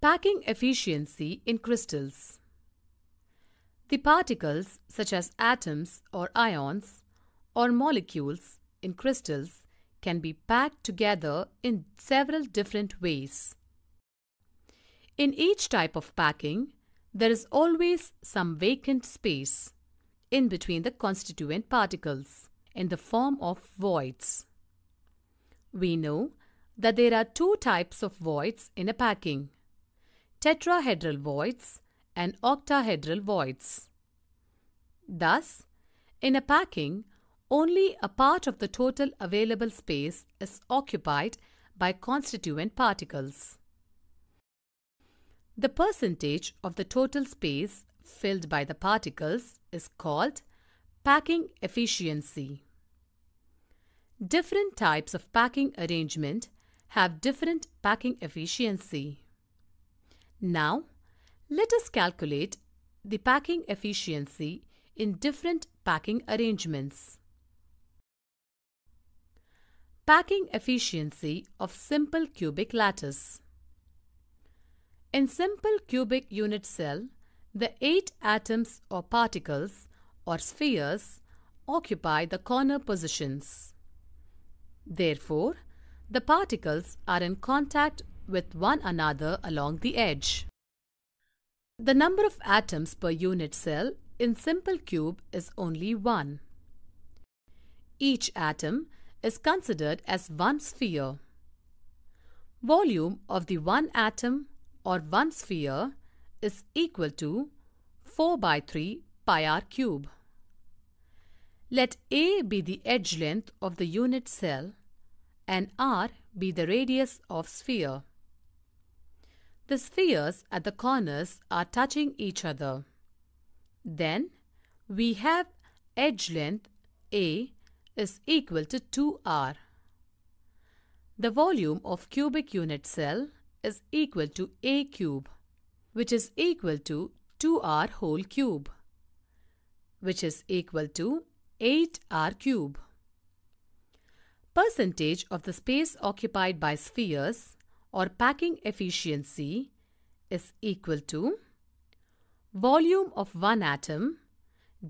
Packing efficiency in crystals. The particles such as atoms or ions or molecules in crystals can be packed together in several different ways. In each type of packing, there is always some vacant space in between the constituent particles in the form of voids. We know that there are two types of voids in a packing: tetrahedral voids and octahedral voids. Thus, in a packing, only a part of the total available space is occupied by constituent particles. The percentage of the total space filled by the particles is called packing efficiency. Different types of packing arrangement have different packing efficiency. Now, let us calculate the packing efficiency in different packing arrangements. Packing efficiency of simple cubic lattice. In simple cubic unit cell, the 8 atoms or particles or spheres occupy the corner positions. Therefore, the particles are in contact with one another along the edge. The number of atoms per unit cell in simple cube is only 1. Each atom is considered as one sphere. Volume of the one atom or one sphere is equal to 4/3 pi r cube. Let A be the edge length of the unit cell and r be the radius of sphere. The spheres at the corners are touching each other. Then we have edge length A is equal to 2r. The volume of cubic unit cell is equal to A cube, which is equal to 2r whole cube, which is equal to 8r cube. Percentage of the space occupied by spheres or packing efficiency is equal to volume of one atom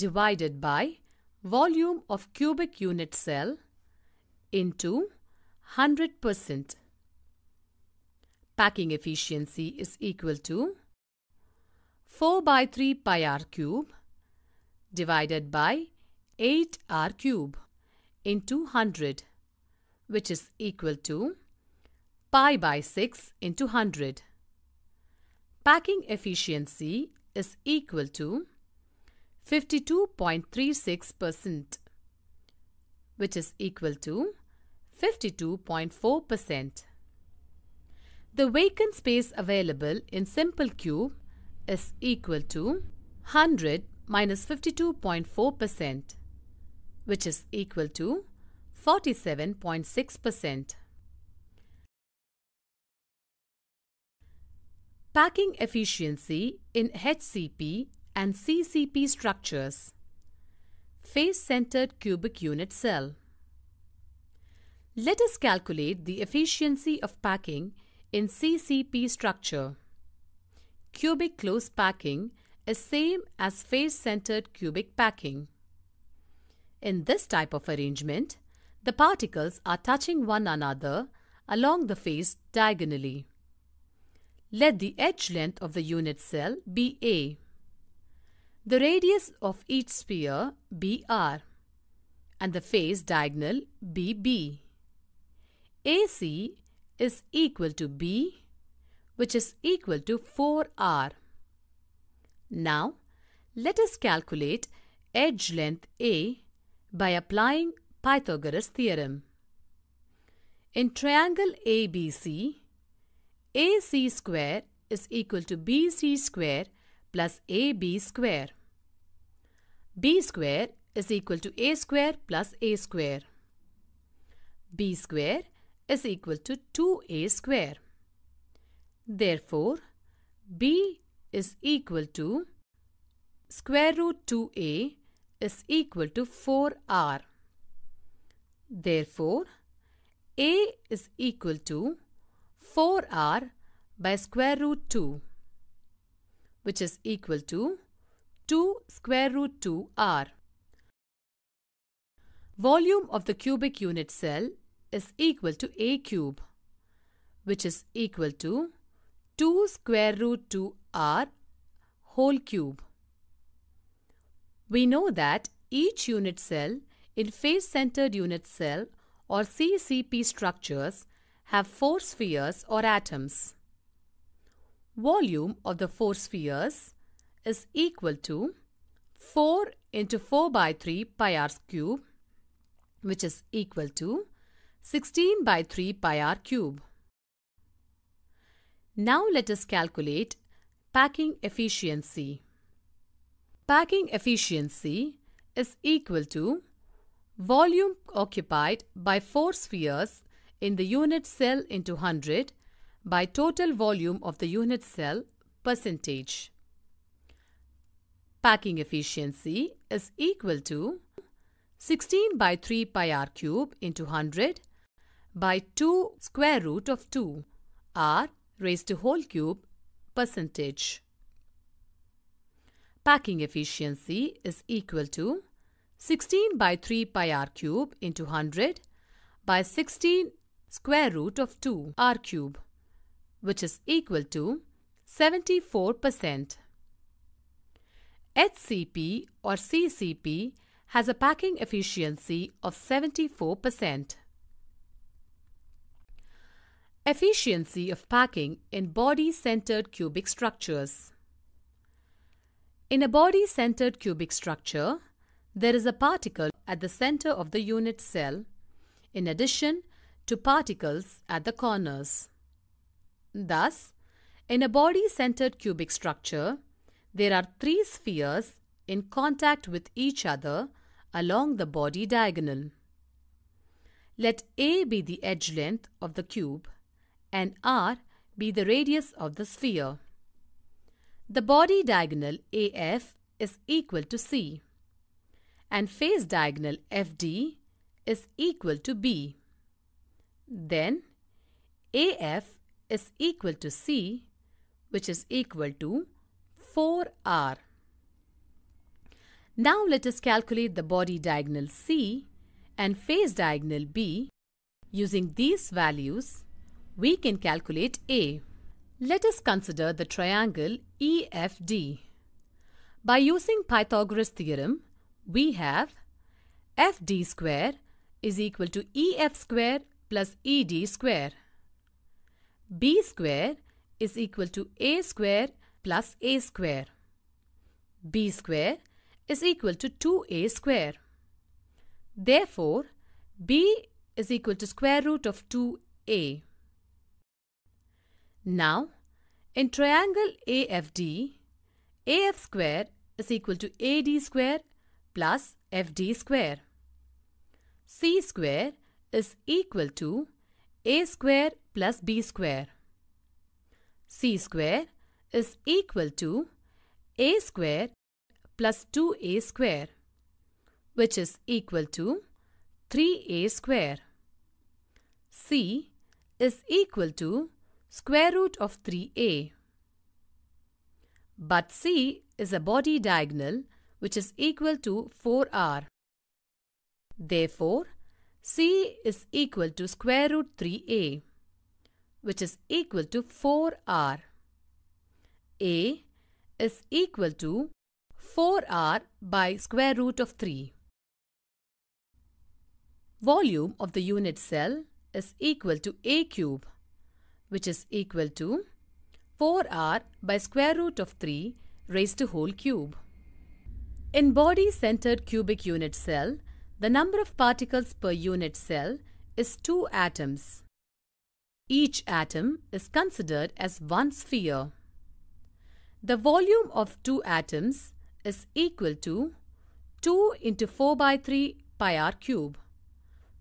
divided by volume of cubic unit cell into 100%. Packing efficiency is equal to 4/3 pi r cube divided by 8r cube into 100, which is equal to pi/6 into 100. Packing efficiency is equal to 52.36%, which is equal to 52.4%. The vacant space available in simple cube is equal to 100 minus 52.4%, which is equal to 47.6%. Packing efficiency in HCP and CCP structures. Face-centered cubic unit cell. Let us calculate the efficiency of packing in CCP structure. Cubic close packing is same as face-centered cubic packing. In this type of arrangement, the particles are touching one another along the face diagonally. Let the edge length of the unit cell be A. The radius of each sphere be r and the face diagonal be B. AC is equal to B, which is equal to 4r. Now, let us calculate edge length A by applying Pythagoras theorem. In triangle ABC, AC square is equal to BC square plus AB square. B square is equal to A square plus A square. B square is equal to 2A square. Therefore, B is equal to square root 2A is equal to 4r. Therefore, A is equal to 4r by square root 2, which is equal to 2 square root 2 r. Volume of the cubic unit cell is equal to a cube, which is equal to 2 square root 2 r whole cube. We know that each unit cell in face-centered unit cell or CCP structures have 4 spheres or atoms. Volume of the 4 spheres is equal to 4 into 4 by 3 pi r cube, which is equal to 16 by 3 pi r cube. Now let us calculate packing efficiency. Packing efficiency is equal to volume occupied by 4 spheres in the unit cell into 100 by total volume of the unit cell percentage. Packing efficiency is equal to 16 by 3 pi r cube into 100 by 2 square root of 2 r raised to whole cube percentage. Packing efficiency is equal to 16 by 3 pi r cube into 100 by 16 square root of 2 r cube, which is equal to 74%. HCP or CCP has a packing efficiency of 74%. Efficiency of packing in body-centered cubic structures. In a body-centered cubic structure, there is a particle at the center of the unit cell, in addition to particles at the corners. Thus, in a body-centered cubic structure, there are 3 spheres in contact with each other along the body diagonal. Let A be the edge length of the cube and R be the radius of the sphere. The body diagonal AF is equal to C and face diagonal FD is equal to B. Then AF is equal to C, which is equal to 4R. Now let us calculate the body diagonal C and face diagonal B. Using these values, we can calculate A. Let us consider the triangle EFD. By using Pythagoras theorem, we have FD square is equal to EF square plus ED square. B square is equal to A square plus A square. B square is equal to 2A square. Therefore, B is equal to square root of 2A. Now, in triangle AFD, AF square is equal to AD square plus FD square. C square is equal to A square plus B square. C square is equal to A square plus 2A square, which is equal to 3A square. C is equal to square root of 3A. But C is a body diagonal which is equal to 4R. Therefore, C is equal to square root 3A, which is equal to 4R. A is equal to 4R by square root of 3. Volume of the unit cell is equal to A cube, which is equal to 4R by square root of 3 raised to whole cube. In body-centered cubic unit cell, the number of particles per unit cell is 2 atoms. Each atom is considered as one sphere. The volume of 2 atoms is equal to 2 into 4 by 3 pi r cube,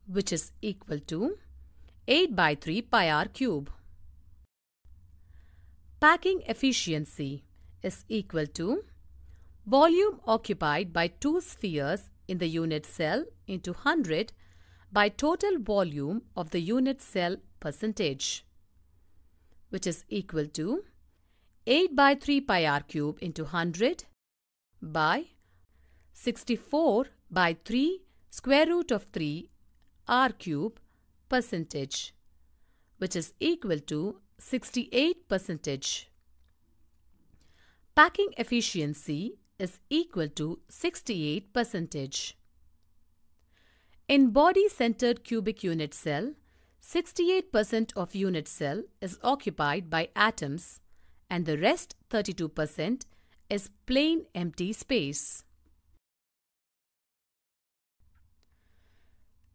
which is equal to 8 by 3 pi r cube. Packing efficiency is equal to volume occupied by 2 spheres in the unit cell into 100 by total volume of the unit cell percentage. which is equal to 8 by 3 pi r cube into 100 by 64 by 3 square root of 3 r cube percentage, which is equal to 68%. Packing efficiency is equal to 68%. In body-centered cubic unit cell, 68% of unit cell is occupied by atoms and the rest 32% is plain empty space.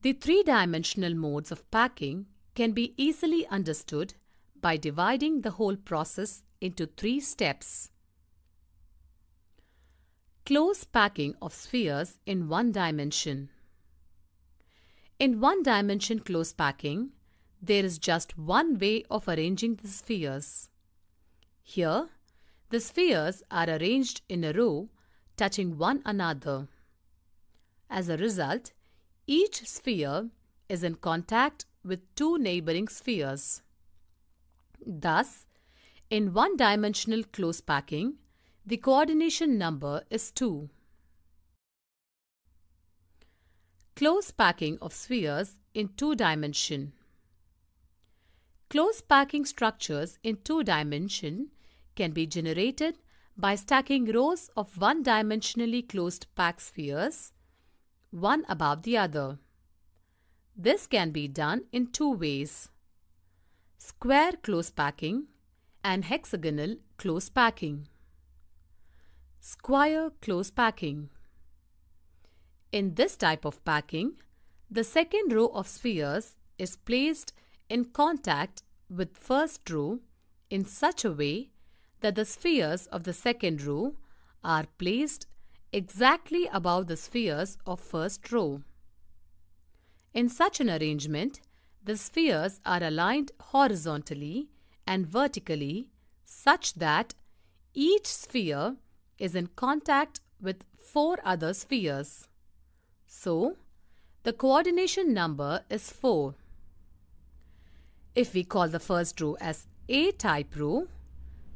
The three-dimensional modes of packing can be easily understood by dividing the whole process into 3 steps. Close packing of spheres in one dimension. In one-dimension close packing, there is just one way of arranging the spheres. Here, the spheres are arranged in a row touching one another. As a result, each sphere is in contact with 2 neighboring spheres. Thus, in one-dimensional close packing, the coordination number is 2. Close packing of spheres in 2 dimension. Close packing structures in 2 dimension can be generated by stacking rows of one-dimensionally closed packed spheres, one above the other. This can be done in 2 ways: square close packing and hexagonal close packing. Square close packing. In this type of packing, the second row of spheres is placed in contact with first row in such a way that the spheres of the second row are placed exactly above the spheres of first row. In such an arrangement, the spheres are aligned horizontally and vertically such that each sphere is in contact with 4 other spheres. So, the coordination number is 4. If we call the first row as A-type row,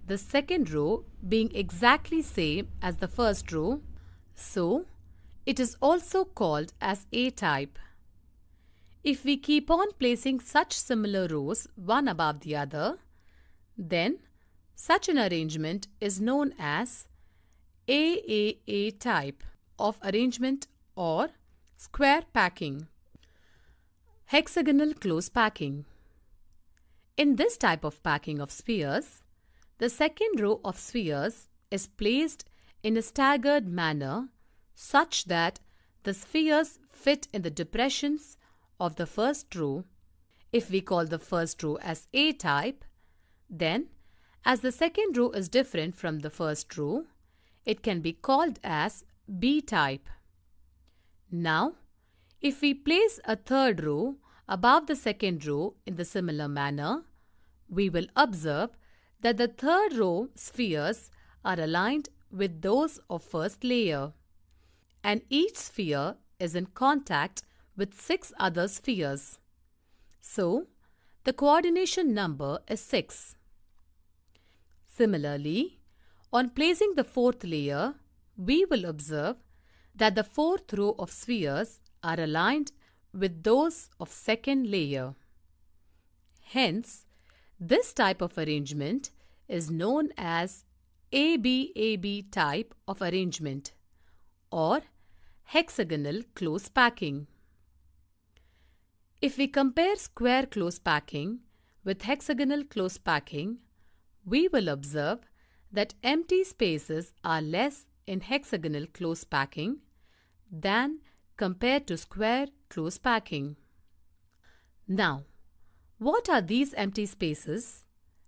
the second row being exactly same as the first row, so it is also called as A-type. If we keep on placing such similar rows one above the other, then such an arrangement is known as AAA type of arrangement or square packing. Hexagonal close packing. In this type of packing of spheres, the second row of spheres is placed in a staggered manner such that the spheres fit in the depressions of the first row. If we call the first row as A-type, then as the second row is different from the first row, it can be called as B-type. Now, if we place a third row above the second row in the similar manner, we will observe that the third row spheres are aligned with those of first layer, and each sphere is in contact with 6 other spheres. So, the coordination number is 6. Similarly, on placing the fourth layer, we will observe that the fourth row of spheres are aligned with those of second layer. Hence, this type of arrangement is known as ABAB type of arrangement or hexagonal close packing. If we compare square close packing with hexagonal close packing, we will observe that empty spaces are less in hexagonal close packing than compared to square close packing. Now, what are these empty spaces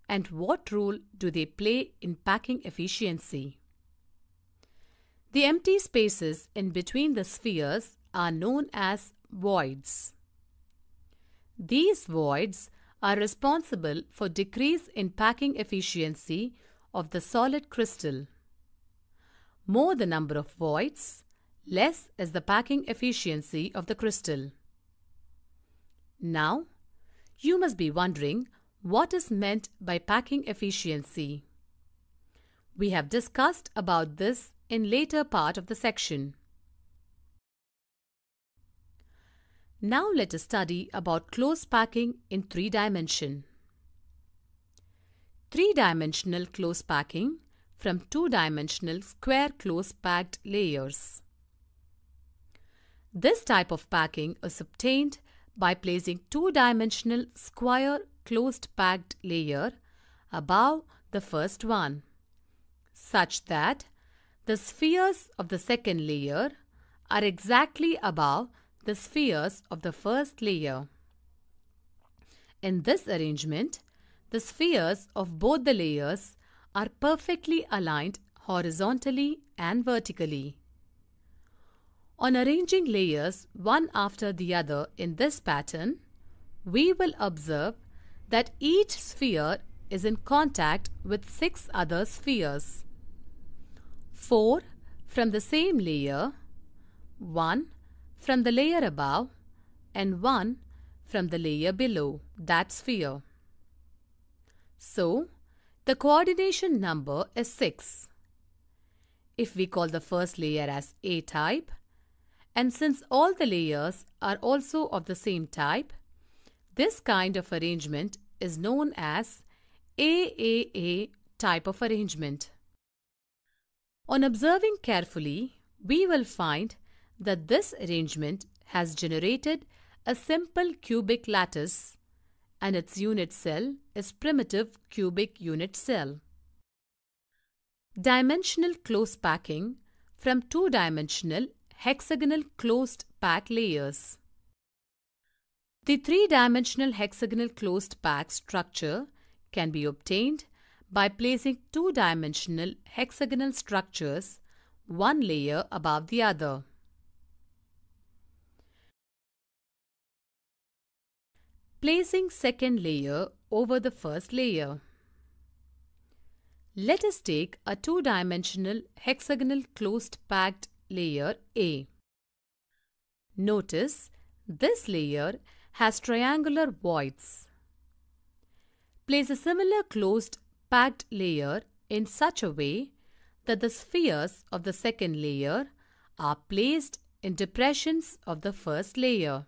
and what role do they play in packing efficiency? The empty spaces in between the spheres are known as voids. These voids are responsible for decrease in packing efficiency of the solid crystal. More the number of voids, less is the packing efficiency of the crystal. Now, you must be wondering what is meant by packing efficiency. We have discussed about this in later part of the section. Now let us study about close packing in 3 dimension. 3-dimensional close packing from 2-dimensional square close packed layers. This type of packing is obtained by placing 2-dimensional square closed packed layer above the first one, such that the spheres of the second layer are exactly above the spheres of the first layer. In this arrangement, the spheres of both the layers are perfectly aligned horizontally and vertically. On arranging layers one after the other in this pattern, we will observe that each sphere is in contact with 6 other spheres. 4 from the same layer, 1 from the layer above, and 1 from the layer below that sphere. So, the coordination number is 6. If we call the first layer as A type, and since all the layers are also of the same type, this kind of arrangement is known as AAA type of arrangement. On observing carefully, we will find that this arrangement has generated a simple cubic lattice, and its unit cell is primitive cubic unit cell. Dimensional close packing from 2-dimensional hexagonal closed pack layers. The 3-dimensional hexagonal closed pack structure can be obtained by placing 2-dimensional hexagonal structures one layer above the other. Placing second layer over the first layer. Let us take a 2-dimensional hexagonal closed packed layer A. Notice this layer has triangular voids. Place a similar closed packed layer in such a way that the spheres of the second layer are placed in depressions of the first layer.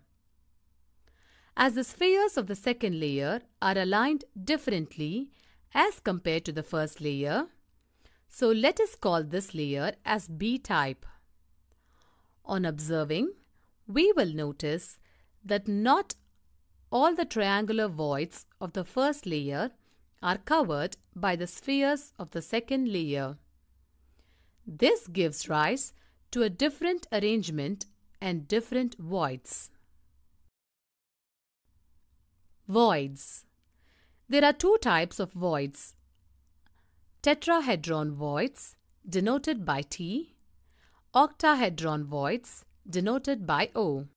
As the spheres of the second layer are aligned differently as compared to the first layer, so let us call this layer as B type. On observing, we will notice that not all the triangular voids of the first layer are covered by the spheres of the second layer. This gives rise to a different arrangement and different voids. Voids. There are 2 types of voids: tetrahedron voids denoted by T, octahedron voids denoted by O.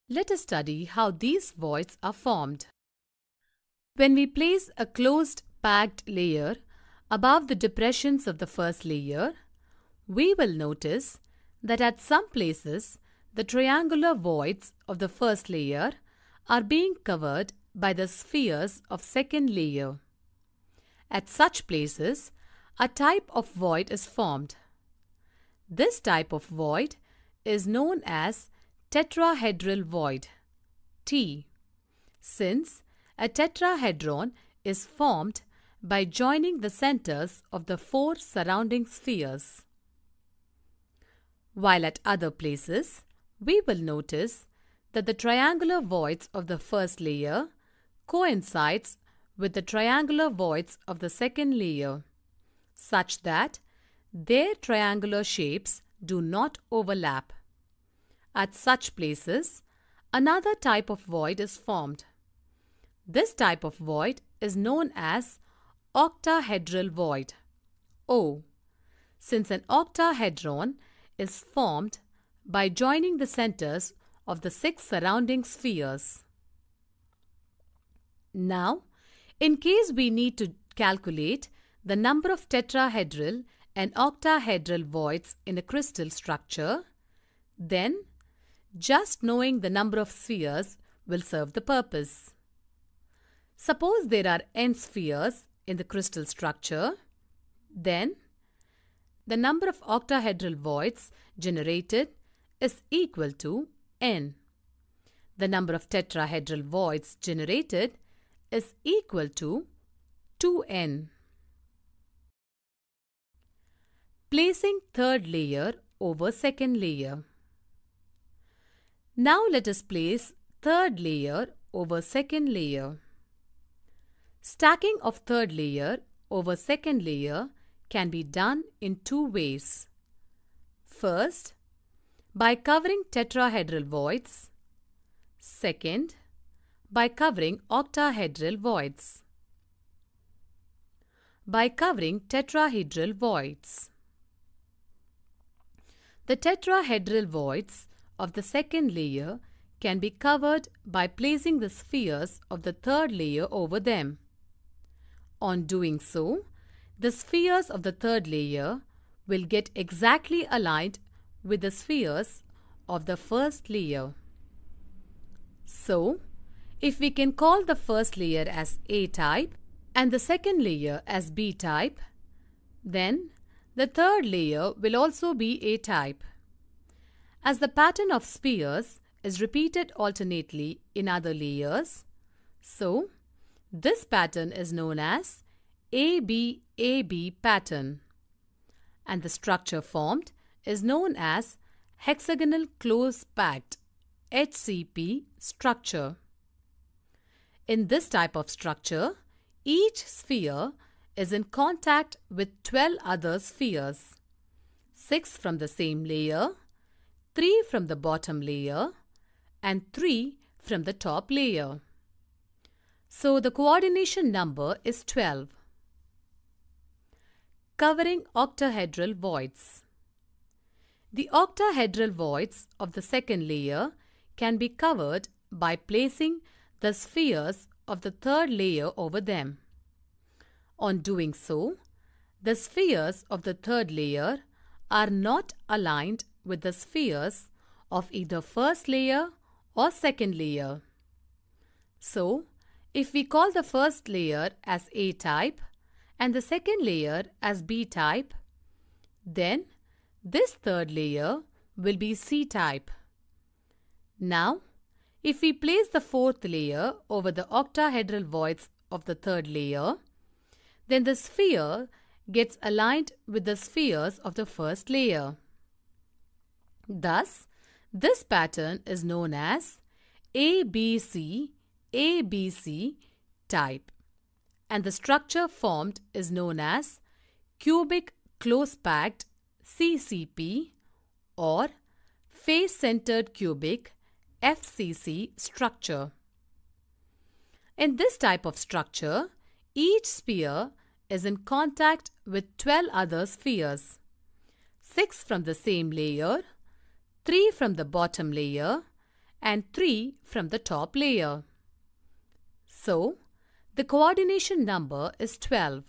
Let us study how these voids are formed. When we place a closed packed layer above the depressions of the first layer, we will notice that at some places the triangular voids of the first layer are being covered by the spheres of second layer. At such places, a type of void is formed. This type of void is known as tetrahedral void, T, since a tetrahedron is formed by joining the centers of the 4 surrounding spheres. While at other places, we will notice that the triangular voids of the first layer coincides with the triangular voids of the second layer, such that their triangular shapes do not overlap. At such places, another type of void is formed. This type of void is known as octahedral void, O, since an octahedron is formed by joining the centers of the 6 surrounding spheres. Now, in case we need to calculate the number of tetrahedral and octahedral voids in a crystal structure, then just knowing the number of spheres will serve the purpose. Suppose there are n spheres in the crystal structure, then the number of octahedral voids generated is equal to n. The number of tetrahedral voids generated is equal to 2n. Placing third layer over second layer. Now let us place third layer over second layer. Stacking of third layer over second layer can be done in two ways. First, by covering tetrahedral voids. Second, by covering octahedral voids. By covering tetrahedral voids. The tetrahedral voids of the second layer can be covered by placing the spheres of the third layer over them. On doing so, the spheres of the third layer will get exactly aligned with the spheres of the first layer. So, if we can call the first layer as A-type and the second layer as B-type, then the third layer will also be A-type. As the pattern of spheres is repeated alternately in other layers, so this pattern is known as AB-AB pattern, and the structure formed is known as hexagonal close-packed HCP structure. In this type of structure, each sphere is in contact with 12 other spheres, 6 from the same layer, 3 from the bottom layer, and 3 from the top layer. So the coordination number is 12. Covering octahedral voids. The octahedral voids of the second layer can be covered by placing the spheres of the third layer over them. On doing so, the spheres of the third layer are not aligned with the spheres of either first layer or second layer. So, if we call the first layer as A-type and the second layer as B-type, then this third layer will be C-type. Now, if we place the fourth layer over the octahedral voids of the third layer, then the sphere gets aligned with the spheres of the first layer. Thus, this pattern is known as ABC type, and the structure formed is known as cubic close-packed CCP or face-centered cubic FCC structure. In this type of structure, each sphere is in contact with 12 other spheres, 6 from the same layer, 3 from the bottom layer, and 3 from the top layer. So, the coordination number is 12.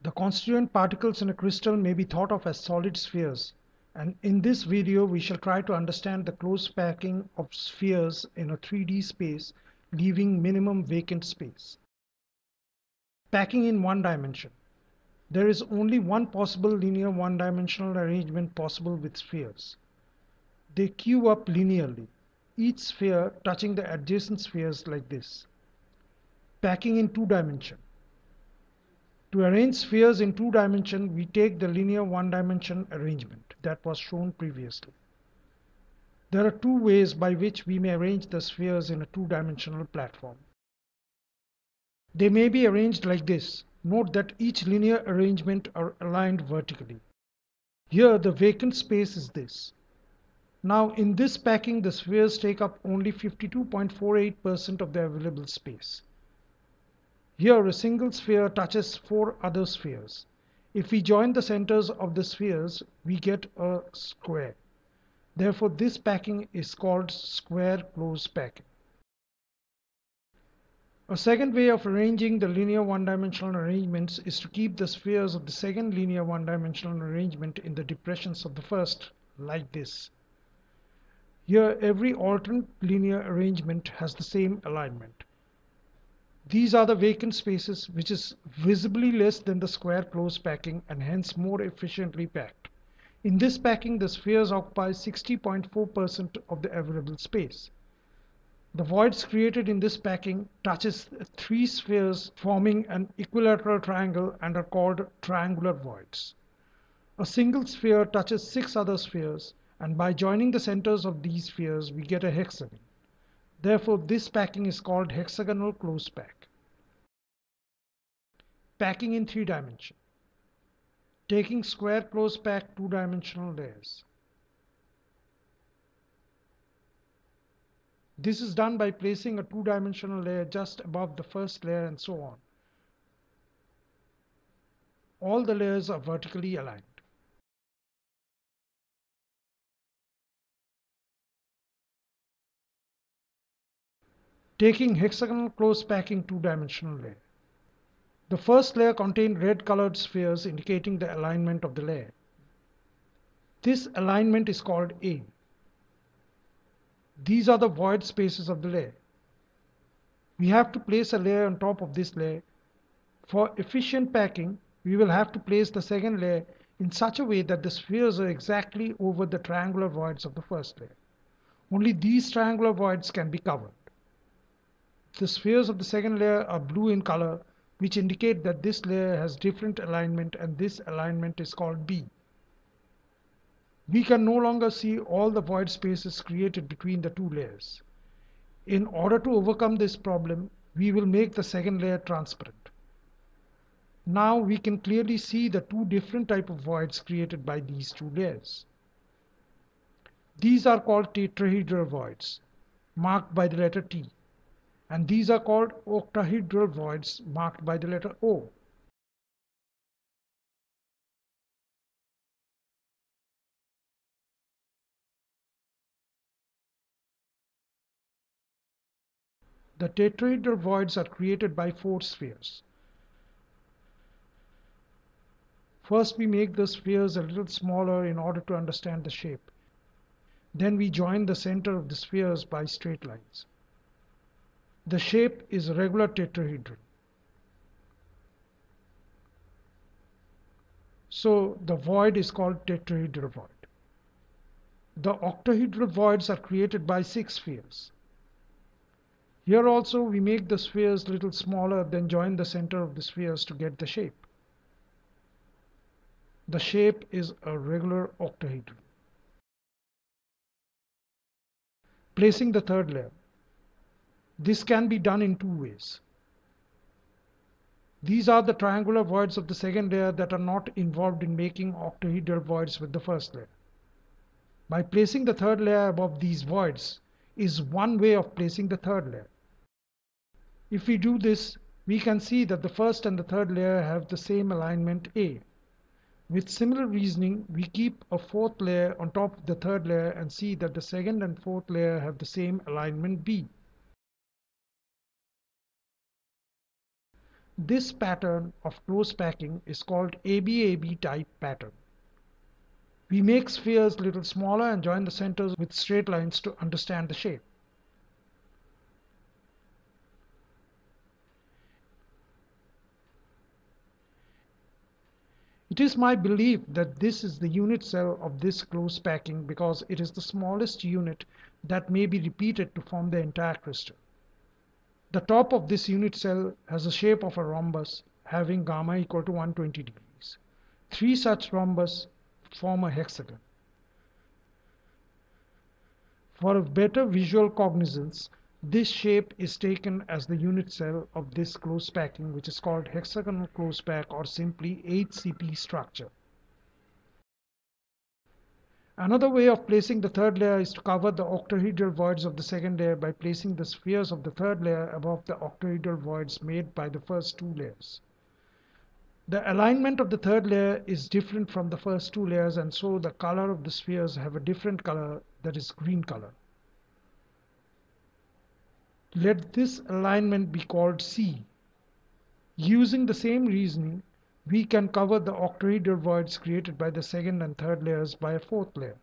The constituent particles in a crystal may be thought of as solid spheres, and in this video we shall try to understand the close packing of spheres in a 3D space, leaving minimum vacant space. Packing in one dimension. There is only one possible linear one-dimensional arrangement possible with spheres. They queue up linearly, each sphere touching the adjacent spheres like this. Packing in two dimension. To arrange spheres in two dimension, we take the linear one-dimension arrangement that was shown previously. There are two ways by which we may arrange the spheres in a two-dimensional platform. They may be arranged like this. Note that each linear arrangement are aligned vertically. Here the vacant space is this. Now in this packing, the spheres take up only 52.48% of the available space. Here a single sphere touches 4 other spheres. If we join the centers of the spheres, we get a square. Therefore, this packing is called square close packing. A second way of arranging the linear one-dimensional arrangements is to keep the spheres of the second linear one-dimensional arrangement in the depressions of the first, like this. Here, every alternate linear arrangement has the same alignment. These are the vacant spaces, which is visibly less than the square close packing and hence more efficiently packed. In this packing, the spheres occupy 60.4% of the available space. The voids created in this packing touches 3 spheres forming an equilateral triangle and are called triangular voids. A single sphere touches 6 other spheres, and by joining the centers of these spheres we get a hexagon. Therefore, this packing is called hexagonal close pack. Packing in 3 dimensions. Taking square close pack 2-dimensional layers. This is done by placing a 2-dimensional layer just above the first layer and so on. All the layers are vertically aligned. Taking hexagonal close packing 2-dimensional layer. The first layer contained red colored spheres indicating the alignment of the layer. This alignment is called A. These are the void spaces of the layer. We have to place a layer on top of this layer. For efficient packing, we will have to place the second layer in such a way that the spheres are exactly over the triangular voids of the first layer. Only these triangular voids can be covered. The spheres of the second layer are blue in color, which indicate that this layer has different alignment, and this alignment is called B. We can no longer see all the void spaces created between the 2 layers. In order to overcome this problem, we will make the second layer transparent. Now we can clearly see the 2 different types of voids created by these 2 layers. These are called tetrahedral voids, marked by the letter T, and these are called octahedral voids, marked by the letter O. The tetrahedral voids are created by 4 spheres. First, we make the spheres a little smaller in order to understand the shape. Then we join the center of the spheres by straight lines. The shape is a regular tetrahedron. So the void is called tetrahedral void. The octahedral voids are created by 6 spheres. Here also we make the spheres a little smaller, then join the center of the spheres to get the shape. The shape is a regular octahedron. Placing the third layer. This can be done in 2 ways. These are the triangular voids of the second layer that are not involved in making octahedral voids with the first layer. By placing the third layer above these voids is one way of placing the third layer. If we do this, we can see that the first and the third layer have the same alignment A. With similar reasoning, we keep a 4th layer on top of the third layer and see that the second and 4th layer have the same alignment B. This pattern of close packing is called ABAB type pattern. We make spheres a little smaller and join the centers with straight lines to understand the shape. It is my belief that this is the unit cell of this close packing because it is the smallest unit that may be repeated to form the entire crystal. The top of this unit cell has the shape of a rhombus having gamma equal to 120 degrees. 3 such rhombus form a hexagon. For a better visual cognizance, this shape is taken as the unit cell of this close packing, which is called hexagonal close pack or simply HCP structure. Another way of placing the third layer is to cover the octahedral voids of the second layer by placing the spheres of the third layer above the octahedral voids made by the first two layers. The alignment of the third layer is different from the first two layers, and so the color of the spheres have a different color, that is green color. Let this alignment be called C. Using the same reasoning, we can cover the octahedral voids created by the second and third layers by a fourth layer.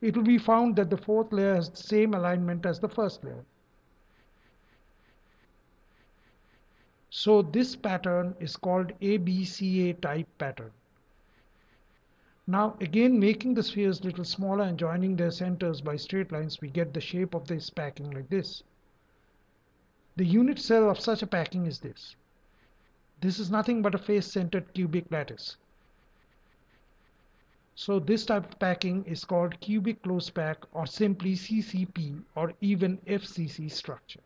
It will be found that the fourth layer has the same alignment as the first layer. So this pattern is called ABCA type pattern. Now again, making the spheres little smaller and joining their centers by straight lines, we get the shape of this packing like this. The unit cell of such a packing is this. This is nothing but a face-centered cubic lattice. So this type of packing is called cubic close pack, or simply CCP, or even FCC structure.